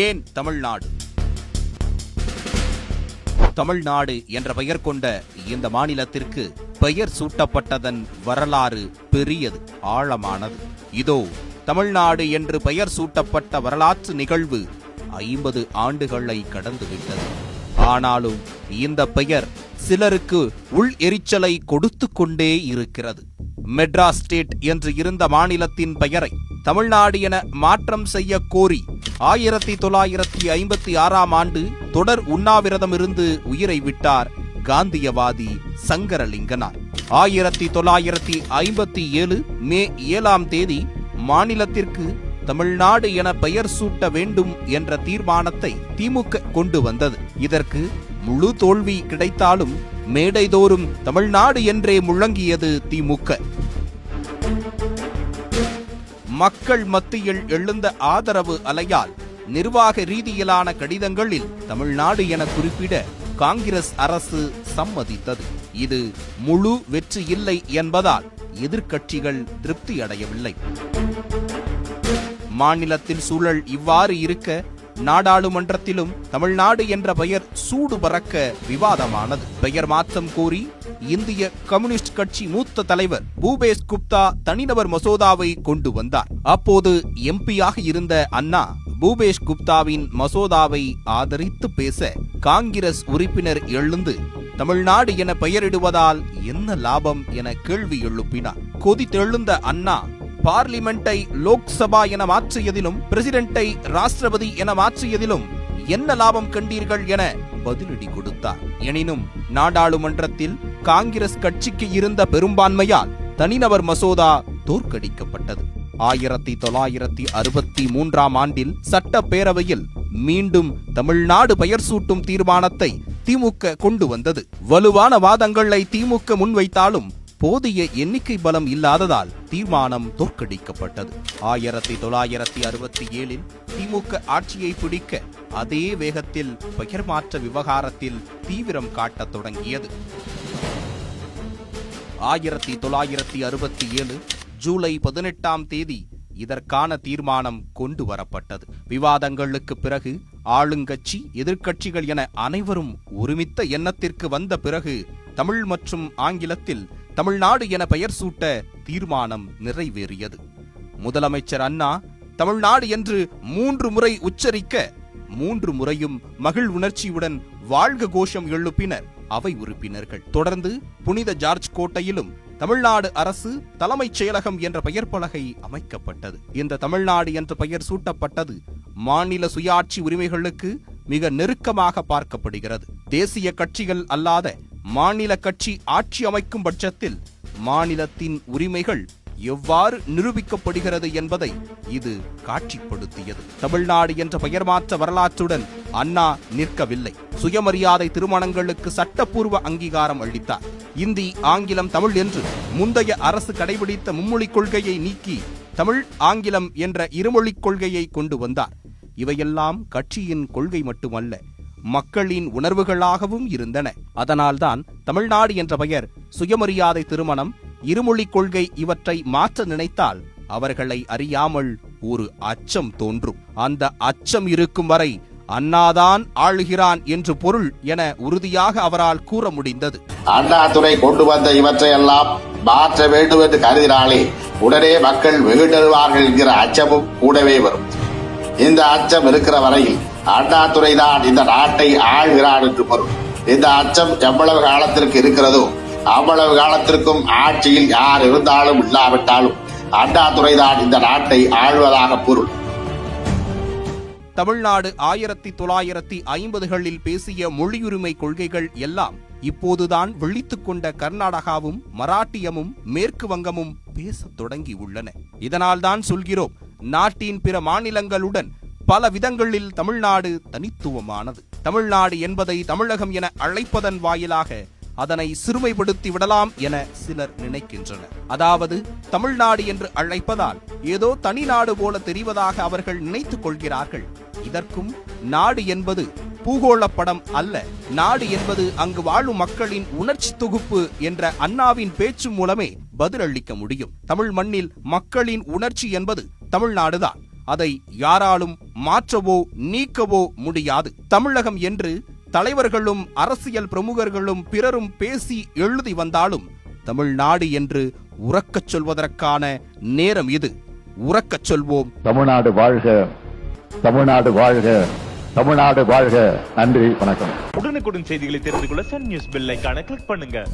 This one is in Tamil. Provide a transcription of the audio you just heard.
ஏன் தமிழ்நாடு? தமிழ்நாடு என்ற பெயர் கொண்ட இந்த மாநிலத்திற்கு பெயர் சூட்டப்பட்டதன் வரலாறு பெரியது, ஆழமானது. இதோ தமிழ்நாடு என்று பெயர் சூட்டப்பட்ட வரலாற்று நிகழ்வு 50 ஆண்டுகளை கடந்துவிட்டது. ஆனாலும் இந்த பெயர் சிலருக்கு உள் எரிச்சலை கொடுத்து கொண்டே இருக்கிறது. மெட்ராஸ் ஸ்டேட் என்று இருந்த மாநிலத்தின் பெயரை தமிழ்நாடு என மாற்றம் செய்ய கோரி 1956ஆம் ஆண்டு தொடர் உண்ணாவிரதம் இருந்து உயிரை விட்டார் காந்தியவாதி சங்கரலிங்கனார். 1957 மே 7ஆம் தேதி மாநிலத்திற்கு தமிழ்நாடு என பெயர் சூட்ட வேண்டும் என்ற தீர்மானத்தை திமுக கொண்டு வந்தது. இதற்கு முழு தோல்வி கிடைத்தாலும் மேடைதோறும் தமிழ்நாடு என்றே முழங்கியது திமுக. மக்கள் மத்தியில் எழுந்த ஆதரவு அலையால் நிர்வாக ரீதியிலான கடிதங்களில் தமிழ்நாடு என குறிப்பிட காங்கிரஸ் அரசு சம்மதித்தது. இது முழு வெற்றி இல்லை என்பதால் எதிர்க்கட்சிகள் திருப்தி அடையவில்லை. மாநிலத்தில் சூழல் இவ்வாறு இருக்க நாடாளுமன்றத்திலும் தமிழ்நாடு என்ற பெயர் சூடு பறக்க விவாதமானது. பெயர் மாற்றம் கோரி இந்திய கம்யூனிஸ்ட் கட்சி மூத்த தலைவர் பூபேஷ் குப்தா தனிநபர் மசோதாவை கொண்டு வந்தார். அப்போது எம்பியாக இருந்த அண்ணா பூபேஷ் குப்தாவின் மசோதாவை ஆதரித்து பேச காங்கிரஸ் உறுப்பினர் எழுந்து தமிழ்நாடு என பெயரிடுவதால் என்ன லாபம் என கேள்வி எழுப்பினார். கொதித்தெழுந்த அண்ணா பார்லிமெண்டை லோக்சபா என மாற்றியதிலும் பிரசிடென்டை ராஷ்டிரபதி என மாற்றியதிலும் என்ன லாபம் கண்டீர்கள் என பதிலடி கொடுத்தார். எனினும் நாடாளுமன்றத்தில் காங்கிரஸ் கட்சிக்கு இருந்த பெரும்பான்மையால் தனிநபர் மசோதா தோற்கடிக்கப்பட்டது. 1963ஆம் ஆண்டில் சட்டப்பேரவையில் மீண்டும் தமிழ்நாடு பெயர் சூட்டும் தீர்மானத்தை திமுக கொண்டு வந்தது. வலுவான வாதங்களை திமுக முன்வைத்தாலும் போதிய எண்ணிக்கை பலம் இல்லாததால் தீர்மானம் தோற்கடிக்கப்பட்டது. 1967 திமுக ஆட்சியை பிடிக்க அதே வேகத்தில் பெயர் மாற்ற விவகாரத்தில் தீவிரம் காட்டத் தொடங்கியது. 1967 ஜூலை 18ஆம் தேதி இதற்கான தீர்மானம் கொண்டு வரப்பட்டது. விவாதங்களுக்கு பிறகு ஆளுங்கட்சி எதிர்க்கட்சிகள் என அனைவரும் ஒருமித்த எண்ணத்திற்கு வந்த பிறகு தமிழ் மற்றும் ஆங்கிலத்தில் தமிழ்நாடு என பெயர் சூட்ட தீர்மானம் நிறைவேறியது. முதலமைச்சர் அண்ணா தமிழ்நாடு என்று 3 முறை உச்சரிக்க 3 முறையும் மகிழ் உணர்ச்சியுடன் வாழ்க கோஷம் எழுப்பினர் அவை உறுப்பினர்கள். தொடர்ந்து புனித ஜார்ஜ் கோட்டையிலும் தமிழ்நாடு அரசு தலைமைச் செயலகம் என்ற பெயர் பலகை அமைக்கப்பட்டது. இந்த தமிழ்நாடு என்ற பெயர் சூட்டப்பட்டது மாநில சுயாட்சி உரிமைகளுக்கு மிக நெருக்கமாக பார்க்கப்படுகிறது. தேசிய கட்சிகள் அல்லாத மாநில கட்சி ஆட்சி அமைக்கும் பட்சத்தில் மாநிலத்தின் உரிமைகள் எவ்வாறு நிரூபிக்கப்படுகிறது என்பதை இது காட்சிப்படுத்தியது. தமிழ்நாடு என்ற பெயர் மாற்ற வரலாற்றுடன் அண்ணா நிற்கவில்லை. சுயமரியாதை திருமணங்களுக்கு சட்டப்பூர்வ அங்கீகாரம் அளித்தார். இந்தி, ஆங்கிலம், தமிழ் என்று முந்தைய அரசு கடைபிடித்த மும்மொழிக் கொள்கையை நீக்கி தமிழ், ஆங்கிலம் என்ற இருமொழிக் கொள்கையை கொண்டு வந்தார். இவையெல்லாம் கட்சியின் கொள்கை மட்டுமல்ல, மக்களின் உணர்வுகளாகவும் இருந்தன. அதனால்தான் தமிழ்நாடு என்ற பெயர், சுயமரியாதை திருமணம், இருமொழிக் கொள்கை இவற்றை மாற்ற நினைத்தால் அவர்களை அறியாமல் ஒரு அச்சம் தோன்றும். அந்த அச்சம் இருக்கும் வரை அண்ணாதான் ஆளுகிறான் என்று பொருள் என உறுதியாக அவரால் கூற முடிந்தது. அண்ணாதுரை கொண்டு வந்த இவற்றை எல்லாம் மாற்ற வேண்டும் என்று கருதினாலே உடனே மக்கள் வெகுண்டெழுவார்கள் என்கிற அச்சமும் கூடவே வரும். இந்த அச்சம் இருக்கிற வரையில் அண்ணாதுரை தான் இந்த நாட்டை ஆள்கிறான் என்று பொருள். இந்த அச்சம் எவ்வளவு காலத்திற்கு இருக்கிறதோ அவ்வளவு காலத்திற்கும் ஆட்சியில் யார் இருந்தாலும் இல்லாவிட்டாலும் அண்ணாதுரை தான் இந்த நாட்டை ஆள்வதாக பொருள். தமிழ்நாடு 1950களில் பேசிய மொழியுரிமை கொள்கைகள் எல்லாம் இப்போதுதான் விழித்துக் கொண்ட கர்நாடகாவும் மராட்டியமும் மேற்கு வங்கமும் பேசத் தொடங்கி உள்ளன. இதனால்தான் சொல்கிறோம், நாட்டின் பிற மாநிலங்களுடன் பல விதங்களில் தமிழ்நாடு தனித்துவமானது. தமிழ்நாடு என்பதை தமிழகம் என அழைப்பதன் வாயிலாக அதனை சிறுமைப்படுத்தி விடலாம் என சிலர் நினைக்கின்றனர். அதாவது தமிழ்நாடு என்று அழைப்பதால் ஏதோ தனி நாடு போல தெரிவதாக அவர்கள் நினைத்துக் கொள்கிறார்கள். இதற்கும் நாடு என்பது பூகோள படம் அல்ல, நாடு என்பது அங்கு வாழும் மக்களின் உணர்ச்சி தொகுப்பு என்ற அண்ணாவின் பேச்சு மூலமே பதிலளிக்க முடியும். தமிழ் மண்ணில் மக்களின் உணர்ச்சி என்பது தமிழ்நாடுதான். அதை யாராலும் மாற்றவோ நீக்கவோ முடியாது. தமிழகம் என்று தலைவர்களும் அரசியல் பிரமுகர்களும் பிறரும் பேசி எழுதி வந்தாலும் தமிழ்நாடு என்று உரக்கச் சொல்வதற்கான நேரம் இது. உரக்கச் சொல்வோம். தமிழ்நாடு வாழ்க, தமிழ்நாடு வாழ்க, தமிழ்நாடு வாழ்க. நன்றி, வணக்கம். உடனுக்குடன் செய்திகளை தெரிந்து கொள்ள சன் நியூஸ் பெல் ஐகானை கிளிக் பண்ணுங்க.